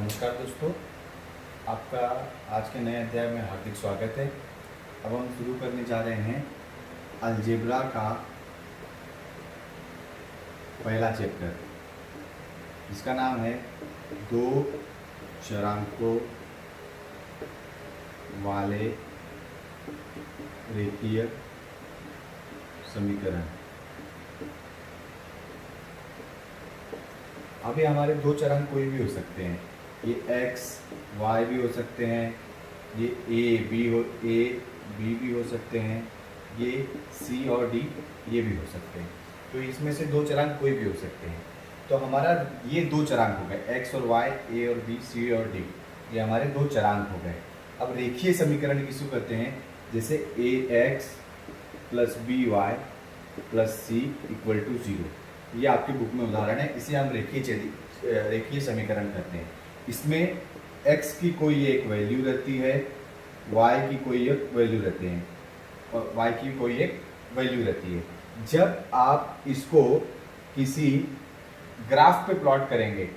नमस्कार दोस्तों, आपका आज के नए अध्याय में हार्दिक स्वागत है। अब हम शुरू करने जा रहे हैं अलजेब्रा का पहला चैप्टर, जिसका नाम है दो चरांकों वाले रेखीय समीकरण। अभी हमारे दो चरांक कोई भी हो सकते हैं, ये x y भी हो सकते हैं, ये a b भी हो सकते हैं, ये c और d ये भी हो सकते हैं। तो इसमें से दो चरांक कोई भी हो सकते हैं। तो हमारा ये दो चरांक हो गए, x और y, a और b, c और d, ये हमारे दो चरांक हो गए। अब रेखीय समीकरण किसको कहते हैं? जैसे ax plus by plus c equal to 0, ये आपकी बुक में उदाहरण है। इसे हम रेखीय समीकरण कहते हैं। इसमें x की कोई एक वैल्यू रहती है, y की कोई एक वैल्यू रहती है और y की कोई एक वैल्यू रहती है। जब आप इसको किसी ग्राफ पे प्लॉट करेंगे,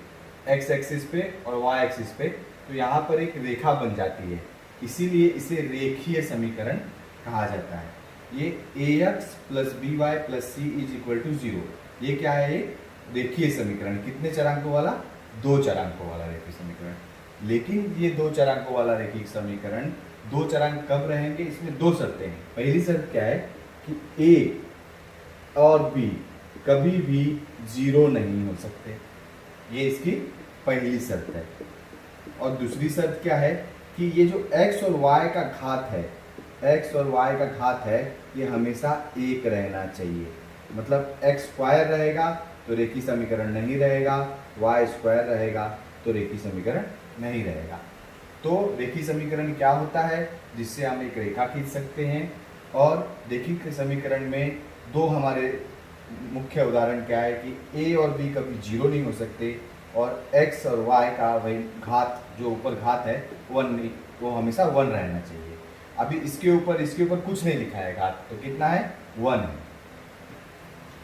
x एक्सिस पे और y एक्सिस पे, तो यहाँ पर एक रेखा बन जाती है, इसीलिए इसे रेखीय समीकरण कहा जाता है। ये ax plus by plus c is equal to 0, ये क्या है? ये रेखीय समीकरण। कितने चरांकों वाला? दो चरांकों वाला रेखीय समीकरण। लेकिन ये दो चरांकों वाला रेखीय समीकरण, दो चरांक कब रहेंगे? इसमें दो शर्तें हैं। पहली शर्त क्या है कि a और b कभी भी 0 नहीं हो सकते, ये इसकी पहली शर्त है। और दूसरी शर्त क्या है कि ये जो x और y का घात है, x और y का घात है, ये हमेशा एक रहना चाहिए। मतलब x स्क्वायर रहेगा तो रेखीय समीकरण नहीं रहेगा, y स्क्वायर रहेगा तो रेखीय समीकरण नहीं रहेगा। तो रेखीय समीकरण क्या होता है? जिससे हम एक रेखा खींच सकते हैं। और रेखीय समीकरण में दो हमारे मुख्य उदाहरण क्या है कि a और b कभी 0 नहीं हो सकते, और x और y का वही घात, जो ऊपर घात है 1 नहीं, वो हमेशा 1 रहना चाहिए। अभी इसके ऊपर कुछ नहीं लिखा है घात, तो कितना है? 1 है।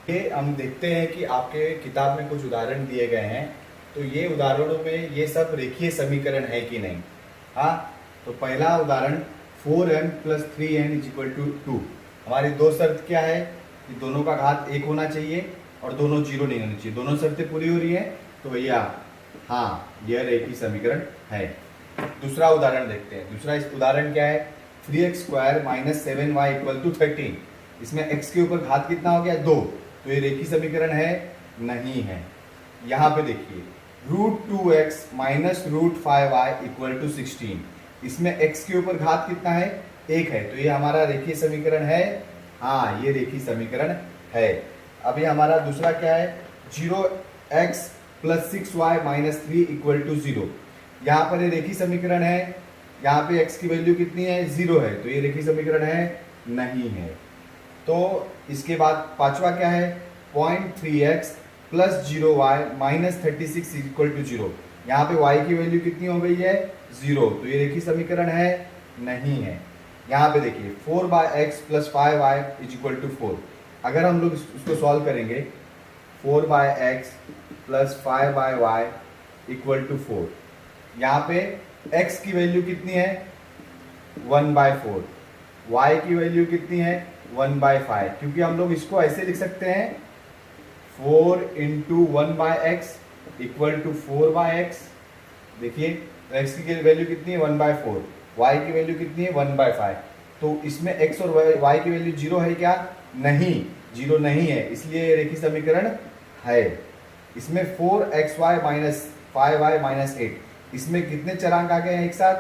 ये हम देखते हैं कि आपके किताब में कुछ उदाहरण दिए गए हैं, तो ये उदाहरणों में ये सब रेखीय समीकरण है कि नहीं। हाँ, तो पहला उदाहरण 4m plus 3n is equal to 2। हमारी दो शर्त क्या है कि दोनों का घात 1 होना चाहिए और दोनों 0 नहीं होनी चाहिए। दोनों शर्तें पूरी हो रही है, तो भैया हाँ, यह रेखीय समीकरण है। दूसरा उदाहरण देखते हैं। दूसरा इस उदाहरण क्या है? 3x square minus 7y equal to 13। इसमें x के ऊपर घात कितना हो गया? 2। तो ये रेखीय समीकरण है? नहीं है। यहाँ पे देखिए, √2x minus √5y equal to 16। इसमें x के ऊपर घात कितना है? 1 है। तो ये हमारा रेखीय समीकरण है? हाँ, ये रेखीय समीकरण है। अभी हमारा दूसरा क्या है? 0x plus 6y minus 3 equal to 0। यहाँ पर ये रेखीय समीकरण है। यहाँ पे x की वैल्यू कितनी है? 0 है। तो ये रेखीय समीकरण है? नहीं है। तो इसके बाद पांचवा क्या है? 0.3x plus 0y minus 36 equal to 0। यहाँ पे y की वैल्यू कितनी हो गई है? 0। तो ये रेखीय समीकरण है? नहीं है। यहाँ पे देखिए 4/x plus 5y is equal to 4। अगर हम लोग उसको सॉल्व करेंगे, 4/x plus 5/y equal to 4, यहाँ पे x की वैल्यू कितनी है? 1/4। y की वैल्यू कितनी है? 1/5। क्योंकि हम लोग इसको ऐसे लिख सकते हैं, 4 into 1/x equal to 4/x। देखिए x की वैल्यू कितनी है? 1/4। y की वैल्यू कितनी है? 1/5। तो इसमें x और y की वैल्यू 0 है क्या? नहीं, 0 नहीं है, इसलिए रेखीय समीकरण है। इसमें 4xy माइनस 5y माइनस 8, इसमें कितने चरांक आ गए हैं एक साथ?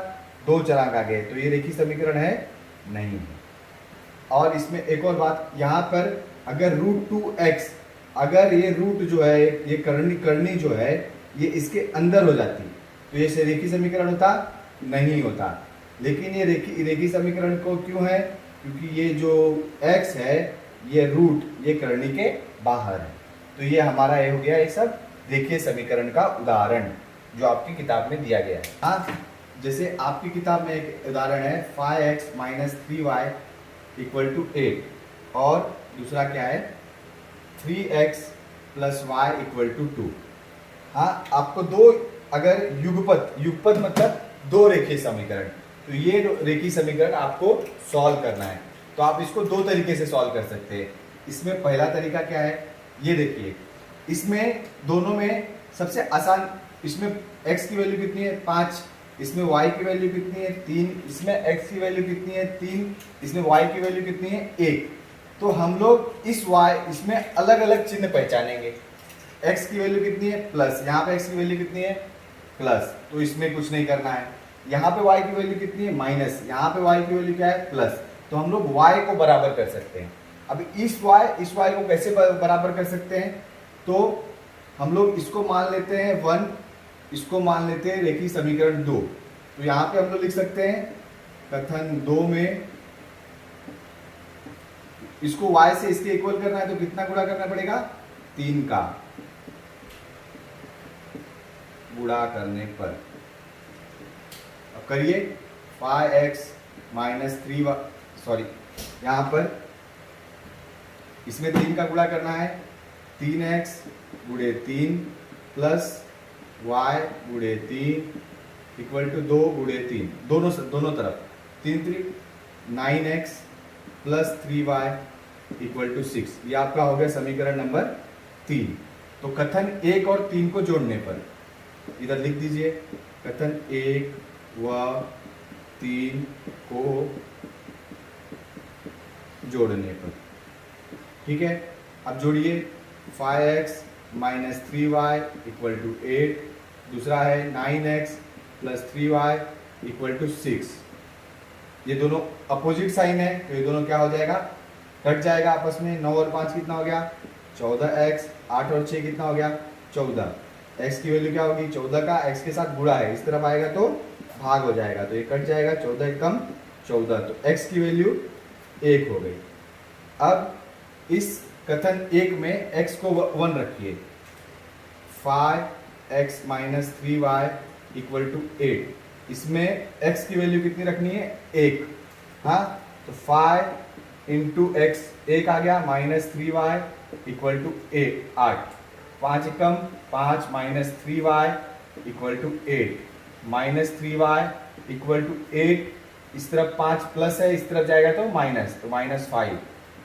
दो चरांक आ गए। तो ये रेखीय समीकरण है? नहीं है। और इसमें एक और बात, यहाँ पर अगर √2x, अगर ये रूट जो है, ये करनी जो है, ये इसके अंदर हो जाती, तो ये रेखीय समीकरण होता? नहीं होता। लेकिन ये रेखीय समीकरण को क्यों है? क्योंकि ये जो x है, ये रूट, ये करनी के बाहर है। तो ये हमारा ये हो गया ये सब रेखीय समीकरण का उदाहरण जो आपकी किताब में दिया गया है। हाँ, जैसे आपकी किताब में एक उदाहरण है 5x minus 3y equal to 8, और दूसरा क्या है? 3x plus y equal to 2। हाँ, आपको दो अगर युगपत मतलब दो रेखीय समीकरण, तो ये रेखीय समीकरण आपको सॉल्व करना है, तो आप इसको दो तरीके से सॉल्व कर सकते हैं। इसमें पहला तरीका क्या है, ये देखिए, इसमें दोनों में सबसे आसान, इसमें x की वैल्यू कितनी है 5, इसमें y की वैल्यू कितनी है 3, इसमें x की वैल्यू कितनी है 3, इसमें y की वैल्यू कितनी है 1। तो हम लोग इस y इसमें अलग अलग चिन्ह पहचानेंगे। x की वैल्यू कितनी है प्लस, यहाँ पे x की वैल्यू कितनी है प्लस, तो इसमें कुछ नहीं करना है। यहाँ पे y की वैल्यू कितनी है माइनस, यहाँ पे y की वैल्यू क्या है प्लस, तो हम लोग y को बराबर कर सकते हैं। अब इस y को कैसे बराबर कर सकते हैं, तो हम लोग इसको मान लेते हैं 1, इसको मान लेते हैं रेखीय समीकरण 2। तो यहाँ पे हम लोग लिख सकते हैं कथन 2 में इसको y से इसके इक्वल करना है, तो कितना गुणा करना पड़ेगा 3 का गुणा करने पर। अब करिए 5x माइनस 3y, सॉरी यहाँ पर इसमें 3 का गुणा करना है, 3x गुणे 3 प्लस y गुणे 3 इक्वल टू 2 गुणे 3, दोनों तरफ 3 3 9x plus 3y equal to 6। ये आपका हो गया समीकरण नंबर 3। तो कथन 1 और 3 को जोड़ने पर इधर लिख दीजिए, कथन 1 व 3 को जोड़ने पर, ठीक है। अब जोड़िए 5x minus 3y equal to 8, दूसरा है 9x plus 3y equal to 6। ये दोनों अपोजिट साइन है, तो ये दोनों क्या हो जाएगा, कट जाएगा आपस में। 9 और 5 कितना हो गया 14x, 8 और 6 कितना हो गया 14। x की वैल्यू क्या होगी 14 का x के साथ गुणा है, इस तरफ आएगा तो भाग हो जाएगा, तो ये कट जाएगा, 14 कम 14, तो x की वैल्यू 1 हो गई। अब इस कथन 1 में x को 1 रखिए, 5x minus 3y equal to 8, इसमें x की वैल्यू कितनी रखनी है 1, हाँ, तो 5 इंटू एक्स 1 आ गया, माइनस 3y इक्वल टू 8, 5 कम 5 minus 3y equal to 8, minus 3y equal to 8, इस तरफ 5 प्लस है, इस तरफ जाएगा तो माइनस, तो minus 5,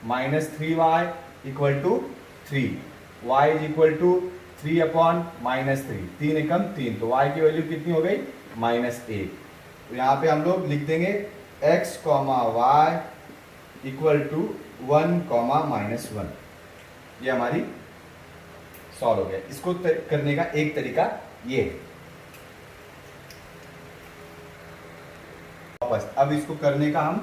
minus 3y equal to 3, y is equal to 3 upon minus 3, 3 एकम 3, तो y की वैल्यू कितनी हो गई माइनस 1। तो यहाँ पे हम लोग लिख देंगे x comma Y equal to 1 comma minus 1। ये हमारी सॉल्व हो गया। इसको करने का एक तरीका ये है। वापस अब इसको करने का हम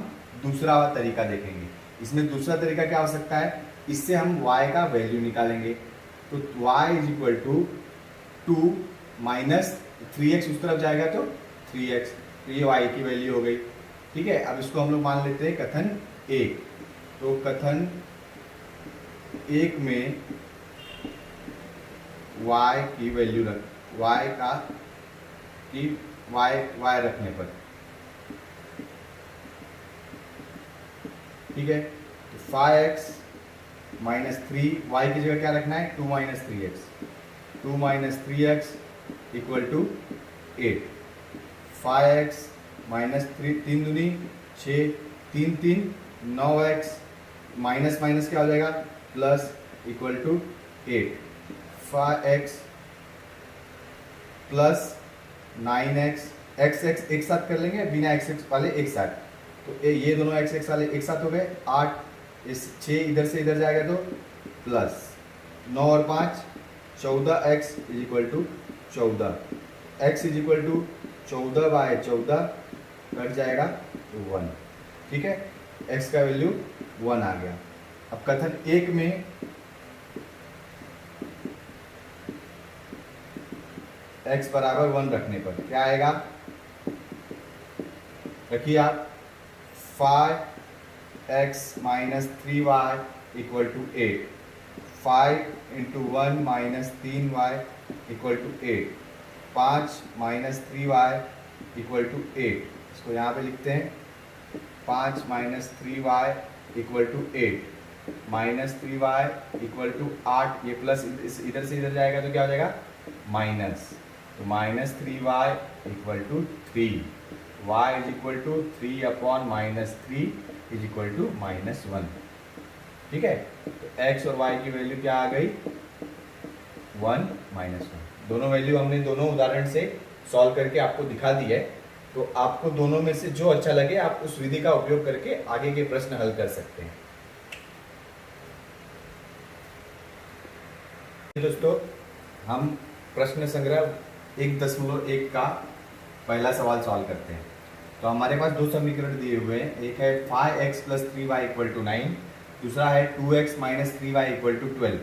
दूसरा तरीका देखेंगे। इसमें दूसरा तरीका क्या हो सकता है, इससे हम y का वैल्यू निकालेंगे। तो y is equal to 2 minus 3x, उस तरफ जाएगा तो 3x, तो ये y की वैल्यू हो गई, ठीक है। अब इसको हम लोग मान लेते हैं कथन 1। तो कथन 1 में y की वैल्यू रख, y का की y रखने पर, ठीक है। तो 5x माइनस 3, y की जगह क्या रखना है 2 minus 3x, 2 minus 3x equal to 8, 5x minus 3 दूनी 6, 3 3 9x, माइनस माइनस क्या हो जाएगा plus equal to 8, 5x plus 9x, x एक साथ कर लेंगे, बिना x वाले एक साथ, तो ये दोनों x वाले एक साथ हो गए 8, इस 6 इधर से इधर जाएगा तो प्लस 9 और 5 14x is equal to 14, x is equal to 14 by 14 cut जाएगा 1, ठीक है। x का वैल्यू 1 आ गया। अब कथन 1 में x बराबर 1 रखने पर क्या आएगा, रखिए आप 5x minus 3y equal to 8, 5 into 1 minus 3y equal to 8, 5 minus 3y equal to 8, इसको यहाँ पे लिखते हैं 5 minus 3y equal to 8, minus 3y equal to 8, ये प्लस इधर से इधर जाएगा तो क्या हो जाएगा माइनस, तो -3y equal to 3, y is equal to 3 upon -3 is equal to -1। ठीक है, तो x और y की वैल्यू क्या आ गई, 1 -1। दोनों वैल्यू हमने दोनों उदाहरण से सॉल्व करके आपको दिखा दी है। तो आपको दोनों में से जो अच्छा लगे आप उस विधि का उपयोग करके आगे के प्रश्न हल कर सकते हैं। दोस्तों, हम प्रश्न संग्रह 1.1 का पहला सवाल सॉल्व करते हैं। तो हमारे पास दो समीकरण दिए हुए हैं, एक है 5x + 3y = 9, दूसरा है 2x - 3y = 12।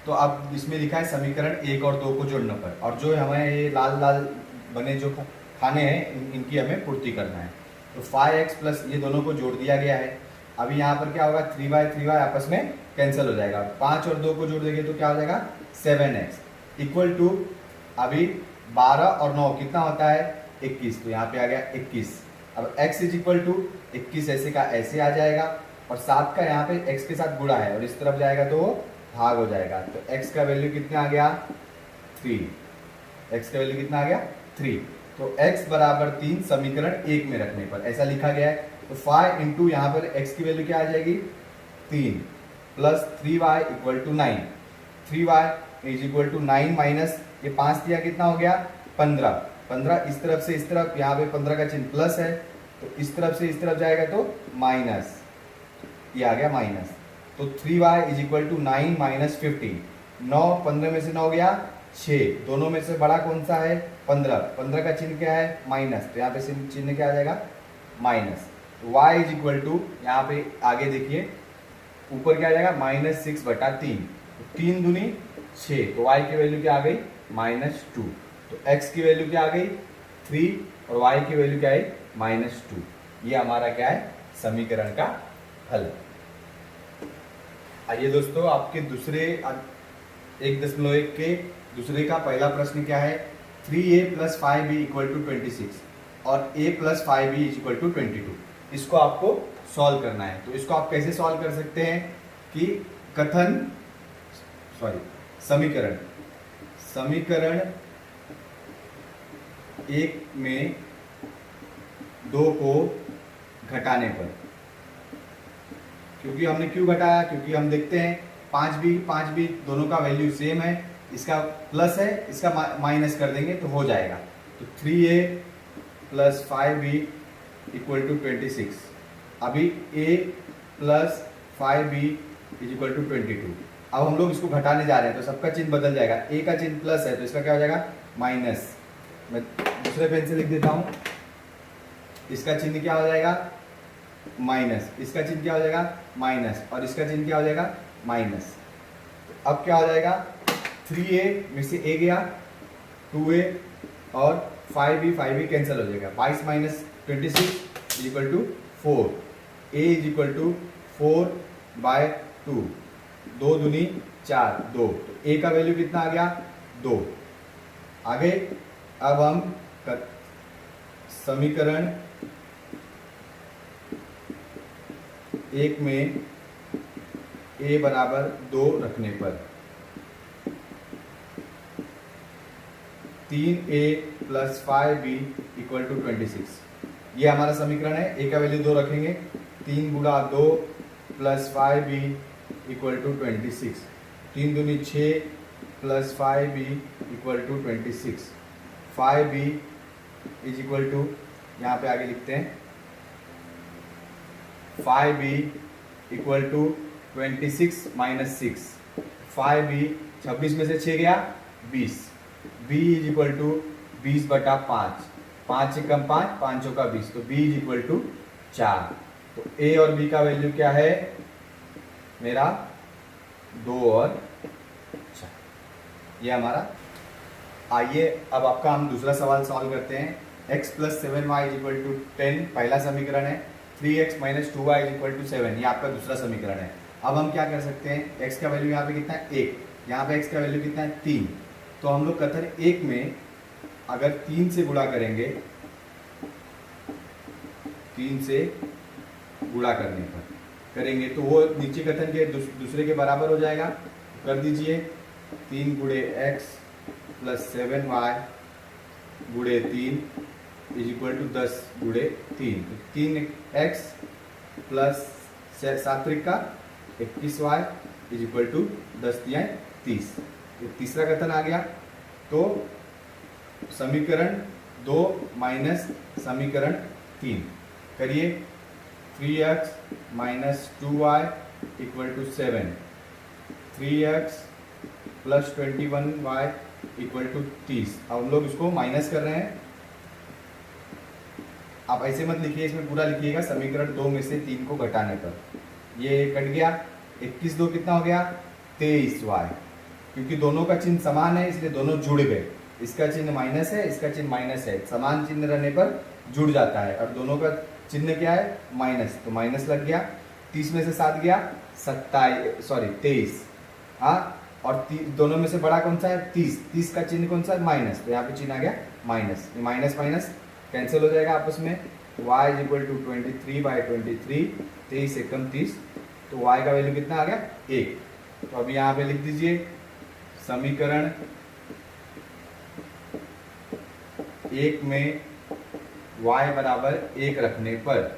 तो अब इसमें लिखा है समीकरण 1 और 2 को जोड़ने पर, और जो हमें ये लाल लाल बने जो खाने हैं इनकी हमें पूर्ति करना है। तो 5x प्लस ये दोनों को जोड़ दिया गया है। अभी यहाँ पर क्या होगा, 3y आपस में कैंसिल हो जाएगा। 5 और 2 को जोड़ देंगे तो क्या हो जाएगा, 7x इक्वल टू, अभी 12 और 9 कितना होता है, 21। तो यहाँ पे आ गया 21। अब x इज इक्वल टू 21 ऐसे का ऐसे आ जाएगा, और 7 का यहाँ पे x के साथ गुणा है और इस तरफ जाएगा तो वो भाग हो जाएगा। तो x का वैल्यू कितना आ गया, 3। x का वैल्यू कितना आ गया, 3। तो x बराबर 3 समीकरण 1 में रखने पर ऐसा लिखा गया है। तो 5 इंटू यहाँ पर x की वैल्यू क्या आ जाएगी, 3 plus 3y equal to 9। 3y is equal to 9 minus ये 5 दिया कितना हो गया, 15। 15 इस तरफ से इस तरफ, यहाँ पे 15 का चिन्ह प्लस है तो इस तरफ से इस तरफ जाएगा तो माइनस, ये आ गया माइनस। तो 3y is equal to 9 minus 15। 9 15 में से 9 गया 6, दोनों में से बड़ा कौन सा है, 15। 15 का चिन्ह क्या है, माइनस, तो यहाँ पे चिन्ह क्या आ जाएगा, minus. y is equal to, यहाँ पे आगे देखिए ऊपर क्या आ जाएगा, -6/3। तो 3 दूनी 6, तो y की वैल्यू क्या आ गई, -2। तो x की वैल्यू क्या आ गई, 3 और y की वैल्यू क्या है, -2। ये हमारा क्या है, समीकरण का हल। आइए दोस्तों, आपके दूसरे 1.1 के दूसरे का पहला प्रश्न क्या है, 3a + 5b = 26 और a + 5b = 22। इसको आपको सॉल्व करना है। तो इसको आप कैसे सॉल्व कर सकते हैं कि समीकरण 1 में 2 को घटाने पर, क्योंकि हमने क्यों घटाया, क्योंकि हम देखते हैं 5b दोनों का वैल्यू सेम है, इसका प्लस है इसका माइनस कर देंगे तो हो जाएगा। तो 3a + 5b = 26। अभी a + 5b = 22। अब हम लोग इसको घटाने जा रहे हैं तो सबका चिन्ह बदल जाएगा। a का चिन्ह प्लस है तो इसका क्या हो जाएगा, माइनस। मैं दूसरे पेन से लिख देता हूँ, इसका चिन्ह क्या हो जाएगा, माइनस। इसका चिन्ह क्या हो जाएगा, माइनस, और इसका चिन्ह क्या हो जाएगा, माइनस। तो अब क्या हो जाएगा, 3a में से a गया, 2a और 5b कैंसिल हो जाएगा। 22 - 26 = 4। a = 4/2। 2 दूनी 4, 2। तो a का वैल्यू कितना आ गया, 2। आगे अब हम समीकरण 1 में a बराबर 2 रखने पर 3a + 5b = 26। ये हमारा समीकरण है। a का वैल्यू 2 रखेंगे, 3 × 2 + 5b = 26। 3 दूनी 6 + 5b = 26। 5b = यहाँ पे आगे लिखते हैं, 5b = 26 - 6। 5b 26 में से 6 गया 20। b = 20/5। 5 से कम 5, 5 का 20, तो b = 4। तो a और b का वैल्यू क्या है मेरा, 2 और 4। ये हमारा। आइए अब आपका हम दूसरा सवाल सॉल्व करते हैं। x + 7y = 10 पहला समीकरण है, 3x - 2y = 7 ये आपका दूसरा समीकरण है। अब हम क्या कर सकते हैं, x का वैल्यू यहाँ पे कितना है, 1, यहाँ पे x का वैल्यू कितना है, 3। तो हम लोग कथन 1 में अगर 3 से गुणा करेंगे, 3 से गुणा करेंगे तो वो नीचे कथन के दूसरे के बराबर हो जाएगा। कर दीजिए, 3 × x + 7y गुणे 3 इज इक्वल टू 10 गुणे 3, तो 3x प्लस 7 का 21y इज इक्वल टू 10 दिया 30। ये तीसरा कथन आ गया। तो समीकरण 2 माइनस समीकरण 3 करिए। 3x minus 2y equal to 7, 3x plus 21y equal to 30। अब हम लोग इसको माइनस कर रहे हैं। आप ऐसे मत लिखिए, इसमें पूरा लिखिएगा। समीकरण 2 में से 3 को घटाने पर ये कट गया। 21 2 कितना हो गया 23y, क्योंकि दोनों का चिन्ह समान है इसलिए दोनों जुड़ गए। इसका चिन्ह माइनस है, इसका चिन्ह माइनस है, समान चिन्ह रहने पर जुड़ जाता है। और दोनों का चिन्ह क्या है माइनस, तो माइनस लग गया। 30 में से 7 गया 23। हाँ, और दोनों में से बड़ा कौन सा है 30। 30 का चिन्ह कौन सा है माइनस, तो यहाँ पे चिन्ह आ गया माइनस। ये माइनस माइनस कैंसिल हो जाएगा आपस में। y इज इक्वल टू 23/23, 23 एकम 30, तो y का वैल्यू कितना आ गया 1। तो अभी यहाँ पे लिख दीजिए समीकरण 1 में y बराबर 1 रखने पर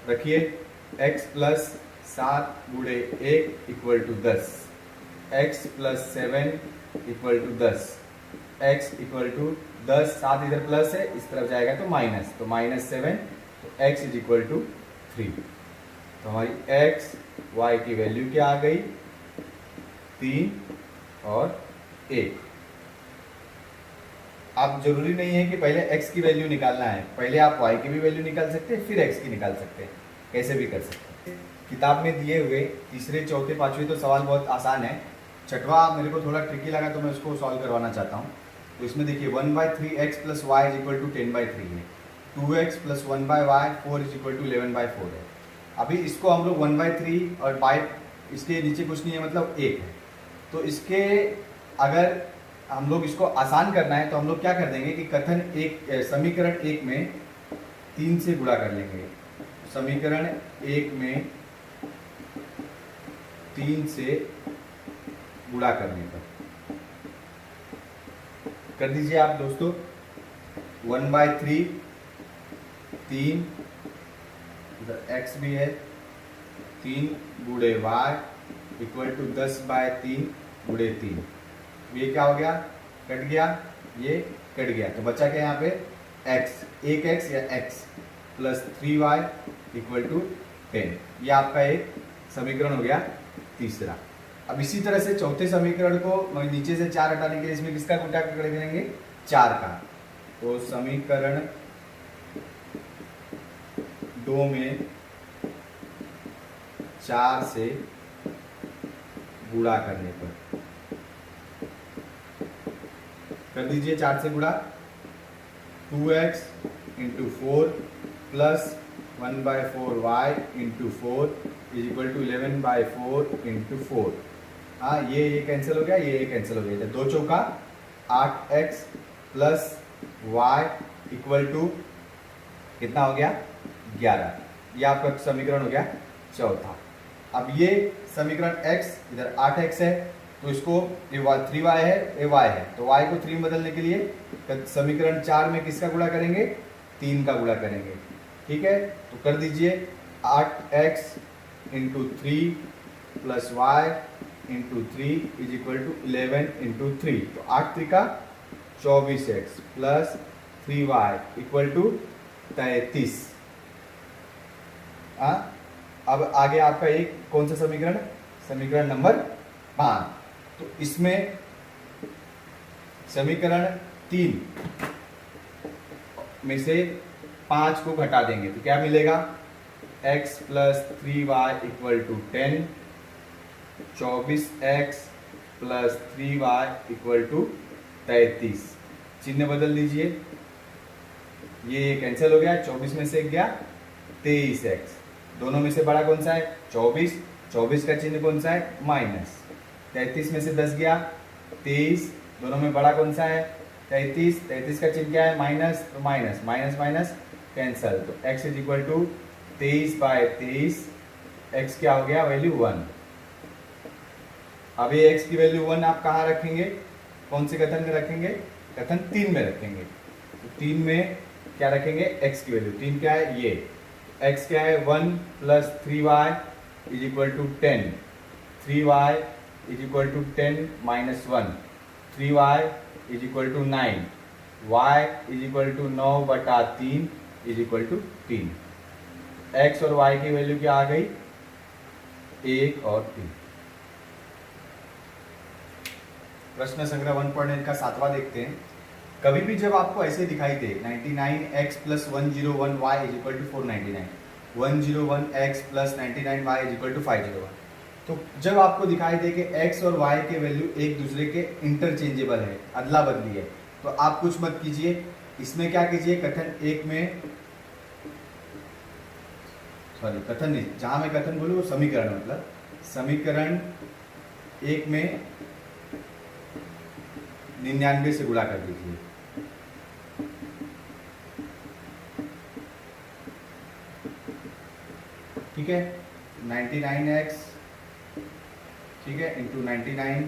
रखिए x प्लस 7 गुणे 1 equal to 10, x plus 7 equal to 10, x equal to 10, 7 इधर प्लस है, इस तरफ जाएगा तो माइनस, तो -7, तो x इज इक्वल टू 3। तो हमारी x y की वैल्यू क्या आ गई 3 और 1। आप जरूरी नहीं है कि पहले x की वैल्यू निकालना है, पहले आप y की भी वैल्यू निकाल सकते हैं फिर x की निकाल सकते हैं, कैसे भी कर सकते हैं। किताब में दिए हुए तीसरे चौथे पांचवें तो सवाल बहुत आसान है, छठवां मेरे को थोड़ा ट्रिकी लगा तो मैं उसको सॉल्व करवाना चाहता हूँ। तो इसमें देखिए 1/3x plus y is equal to 10/3 है, 2x plus 1/y 4 is equal to 11/4 है। अभी इसको हम लोग 1/3 और बाय इसके नीचे कुछ नहीं है मतलब 1 है, तो इसके अगर हम लोग इसको आसान करना है तो हम लोग क्या कर देंगे कि कथन समीकरण 1 में 3 से गुणा कर लेंगे। समीकरण 1 में 3 से गुणा करने पर कर दीजिए आप दोस्तों 1/3 3, इधर x भी है 3 गुणे y इक्वल टू 10/3 गुणे 3। ये क्या हो गया कट गया, ये कट गया, तो बचा क्या यहाँ पे x, 1x या x plus 3y equal to 10। ये आपका एक समीकरण हो गया तीसरा। अब इसी तरह से चौथे समीकरण को नीचे से 4 हटाने के लिए इसमें किसका गुणा करेंगे 4 का। तो समीकरण 2 में 4 से गुणा करने पर कर दीजिए 4 से गुणा 2x into 4 plus 1/4y into 4 is equal to 11/4 into 4। हाँ, ये कैंसिल हो गया, ये कैंसिल हो गया। 2 चौका 8x plus y equal to कितना हो गया 11। ये आपका समीकरण हो गया चौथा। अब ये समीकरण x इधर 8x है तो इसको ये 3y है, ये y है, तो y को 3 में बदलने के लिए समीकरण 4 में किसका गुणा करेंगे 3 का गुणा करेंगे। ठीक है, तो कर दीजिए 8x into 3 plus y into 3 is equal to 11 into 3, तो 8 Trika 24x plus 3y equal to 33। अब आगे आपका एक कौन सा समीकरण, समीकरण नंबर 5। तो इसमें समीकरण 3 में से 5 को घटा देंगे तो क्या मिलेगा x plus 3y equal to 10, 24x plus 3y equal to 33। चिन्ह बदल दीजिए, ये कैंसिल हो गया, 24 में से गया 23x, दोनों में से बड़ा कौन सा है 24, 24 का चिन्ह कौन सा है माइनस, 33 में से 10 गया 23, दोनों में बड़ा कौन सा है 33, 33 का चिन्ह क्या है माइनस, तो माइनस माइनस माइनस कैंसल, तो x is equal to 23/23, x क्या हो गया वैल्यू 1। अब ये x की वैल्यू 1 आप कहाँ रखेंगे, कौन से कथन में रखेंगे कथन 3 में रखेंगे। तो 3 में क्या रखेंगे, x की वैल्यू 3 क्या है, ये x क्या है 1 plus 3y is equal to 10, 3y is equal to 10 minus 1, 3y is equal to 9, y is equal to 9 बटा 3 इज इक्वल टू 3। x और y की वैल्यू क्या आ गई, 1 और 3। प्रश्न संग्रह 1.8 का 7वां देखते हैं। कभी भी जब आपको ऐसे दिखाई दे 99x plus 101y is equal to 499, 101x plus 99y is equal to 501, तो जब आपको दिखाई दे कि x और y के वैल्यू एक दूसरे के इंटरचेंजेबल है, अदला बदली है, तो आप कुछ मत कीजिए, इसमें क्या कीजिए, कथन एक में, सॉरी कथन नहीं, जहां मैं कथन बोलूँ वो समीकरण, मतलब समीकरण एक में 99 से गुणा कर दीजिए। ठीक है, 99x ठीक है into 99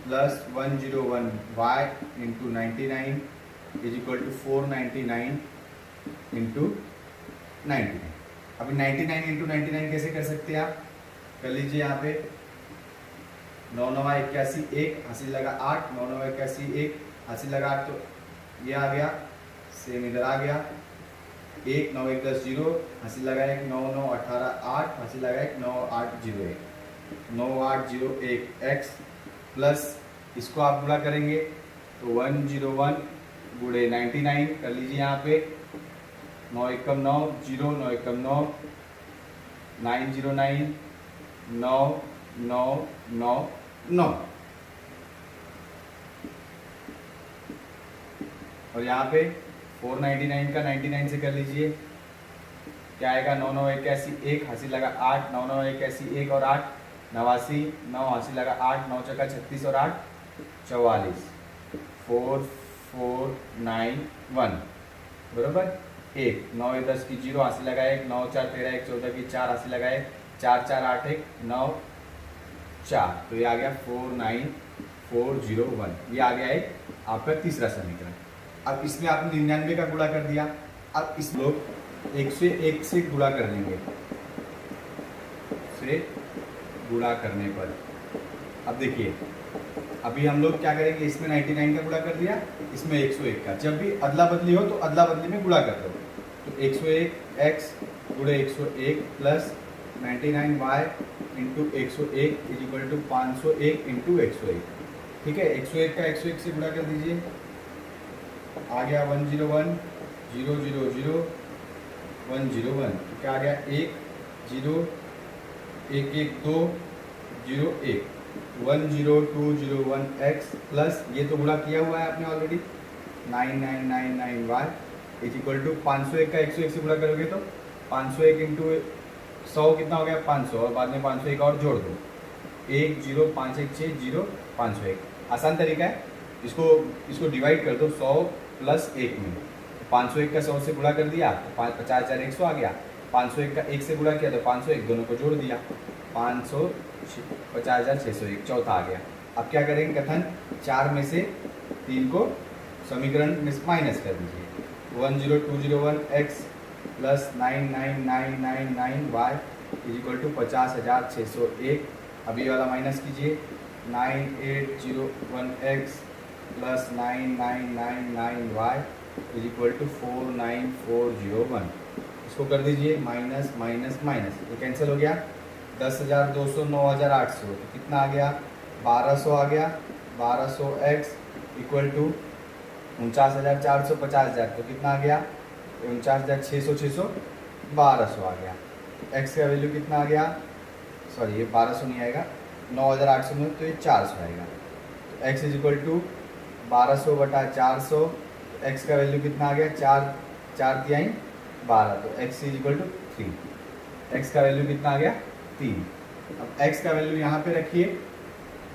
plus 101y into 99 is equal to 499 into 99। अभी 99 इंटू 99 कैसे कर सकते हैं आप, कर लीजिए यहाँ पे 9 9 81 1 हासिल लगा 8, 9 9 81 1 हासिल लगा 8, तो ये आ गया, सेम इधर आ गया 1 9 1 10 0 हासिल लगा 1, 9 9 18 8 हासिल लगा 1, 9 8 0 1, 9 8 0 1 x प्लस इसको आप गुणा करेंगे तो 101 गुणे 99 कर लीजिए यहाँ पे, 9 एकम 9 0 9 एकम 9 909 9 9 9 9 और यहाँ पे 499 का 99 से कर लीजिए, क्या आएगा 9 9 81 1 हासिल लगा 8, 9 9 81 1 और 8 89, 9 हासिल लगा 8, 9 चौका 36 और 8 44, 4 4 9 1 बराबर 1, 9 10 की 0 हासिल लगा 1, 9 4 13 1 14 की 4 हासिल लगा 1, 4 4 8 1 9 4, तो ये आ गया 49401, ये आ गया एक आपका तीसरा समीकरण। अब इसमें आपने 99 का गुणा कर दिया, अब इस लोग 101 से गुणा कर देंगे, से गुणा करने पर अब देखिए, अभी हम लोग क्या करेंगे, इसमें 99 का गुणा कर दिया, इसमें 101 का, जब भी अदला बदली हो तो अदला बदली में गुणा कर दो, तो 101x गुणे 101 plus 99y into 101 is equal to 501 into 101। ठीक है, 101 का 101 से गुणा कर दीजिए, आ गया 101 0 0 0 101, तो क्या आ गया 1 0 1 1 2 0 1 10201 x प्लस ये तो गुणा किया हुआ है आपने already 9999y is equal to 501 का 101 से गुणा करोगे तो 501 इंटू 100 कितना हो गया 500, और बाद में 501 और जोड़ दो, 1 0 5 1 6 0 501। आसान तरीका है, इसको डिवाइड कर दो 100 प्लस 1 में, 501 का 100 से गुणा कर दिया तो 50,100 आ गया, 501 का 1 से गुणा किया तो 501, दोनों को जोड़ दिया 50,601, चौथा आ गया। अब क्या करेंगे, कथन 4 में से 3 को समीकरण में माइनस कर दीजिए, 10201 x plus 99999y is equal to 50,601। अब ये वाला माइनस कीजिए, 9801 x plus 9999y is equal to 49401। इसको कर दीजिए माइनस माइनस माइनस, ये कैंसिल हो गया, 10,200 9,800, तो कितना आ गया 1200 आ गया, 1200x इक्वल टू 49,400 50,000, तो कितना आ गया 49,600 600 1200 आ गया। x का वैल्यू कितना आ गया, सॉरी ये 1200 नहीं आएगा, 9,800 में तो ये 400 आएगा, तो x इज इक्वल टू 1200 बटा 400, तो x का वैल्यू कितना आ गया 4 4 तिहाई 12, तो x is equal to 3, x का वैल्यू कितना आ गया 3। अब x का वैल्यू यहाँ पे रखिए,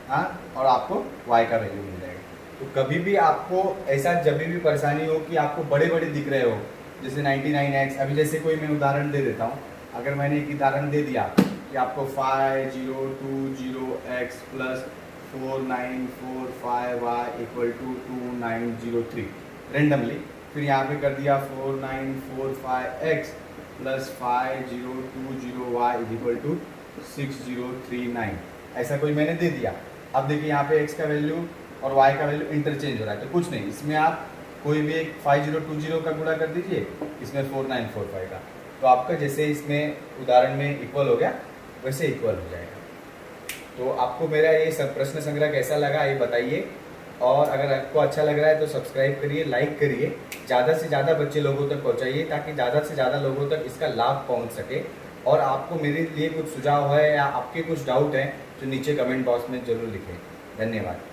हाँ, और आपको y का वैल्यू मिल जाएगा। तो कभी भी आपको ऐसा जब भी परेशानी हो कि आपको बड़े बड़े दिख रहे हो, जैसे 99x, अभी जैसे कोई मैं उदाहरण दे देता हूँ, अगर मैंने एक उदाहरण दे दिया कि आपको 5020x plus 4945y equal to 2903 randomly. फिर यहाँ पे कर दिया 4945x plus 5020y is equal to 6039, ऐसा कोई मैंने दे दिया। अब देखिए यहाँ पे x का वैल्यू और y का वैल्यू इंटरचेंज हो रहा है, तो कुछ नहीं, इसमें आप कोई भी एक 5020 का गुणा कर दीजिए, इसमें 4945 का, तो आपका जैसे इसमें उदाहरण में इक्वल हो गया वैसे इक्वल हो जाएगा। तो आपको मेरा ये सब प्रश्न संग्रह कैसा लगा ये बताइए, और अगर आपको अच्छा लग रहा है तो सब्सक्राइब करिए, लाइक करिए, ज़्यादा से ज़्यादा बच्चे लोगों तक पहुँचाइए ताकि ज़्यादा से ज़्यादा लोगों तक इसका लाभ पहुँच सके। और आपको मेरे लिए कुछ सुझाव है या आपके कुछ डाउट हैं तो नीचे कमेंट बॉक्स में ज़रूर लिखें। धन्यवाद।